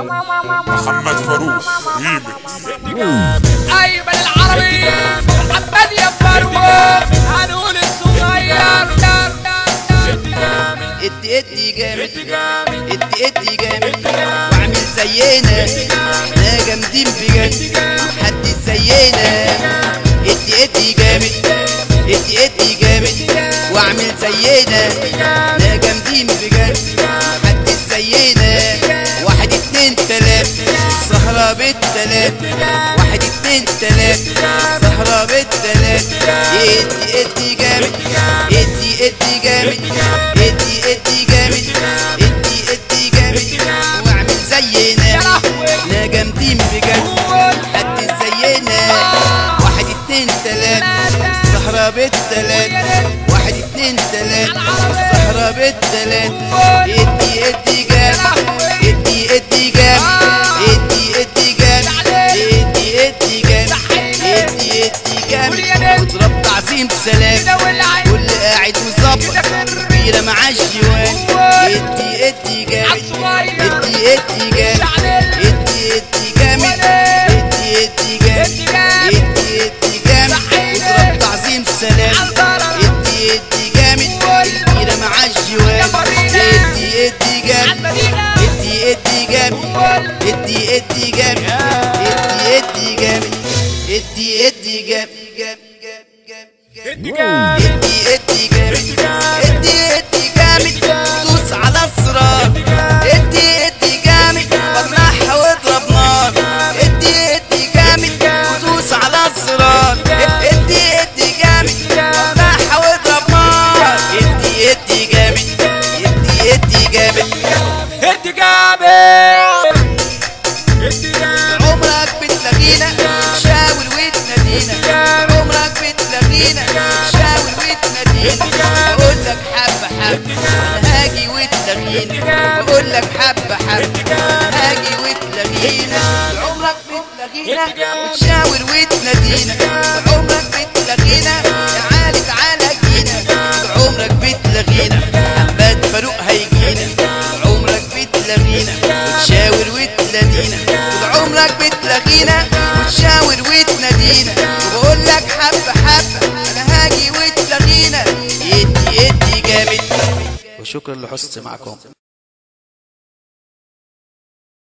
محمد فاروق ريمكس. ايمن العربي محمد يا فاروق هنقول الصغير. ادي جامد ادي جامد واعمل زينا، احنا جامدين بجد محدش زينا. ادي جامد ادي جامد واعمل زينا، احنا جامدين بجد محدش زينا. 1 2 3 السهرة بالتلات، 1 2 3 السهرة بالتلات. ادي جامد ادي جامد ادي جامد ادي جامد واعمل زينا، احنا جامدين بجد محدش زينا. 1 2 3 السهرة بالتلات، 1 2 3 السهرة بالتلات. ادي جامد ادي جامد ادي جامد ادي جامد واضرب تعظيم سلام، كل قاعد مظبط كبيرة مع الجوان. ادي جامد ادي جامد ادي جامد ادي جامد ادي جامد واضرب تعظيم سلام. ادي جامد كبيرة مع الجوان. ادي جامد ادي جامد ادي جامد ادي جامد ادي جامد ادي جامد دوس على الصراط. ادي جامد فرحها واضرب نار. ادي جامد ودوس على الصراط. ادي جامد فرحها واضرب نار. ادي جامد ادي جامد ادي جامد عمرك بتلاقينا شاور وتنادينا، عمرك بتلاقينا شاور وتنادينا. بقول لك حبة حبة انا هاجي وتلاقينا، بقول لك حبة حبة انا هاجي وتلاقينا. عمرك بتلاقينا وتشاور وتنادينا، عمرك بتلاقينا تعالى تعالى جينا. عمرك بتلاقينا محمد فاروق هيجينا، عمرك بتلاقينا وتشاور وتنادينا. عمرك بتلاقينا وتشاور وتنادينا، وبقول لك حبة حبة انا هاجي وتلاقينا. ادي جامد. وشكرا لحسن معكم.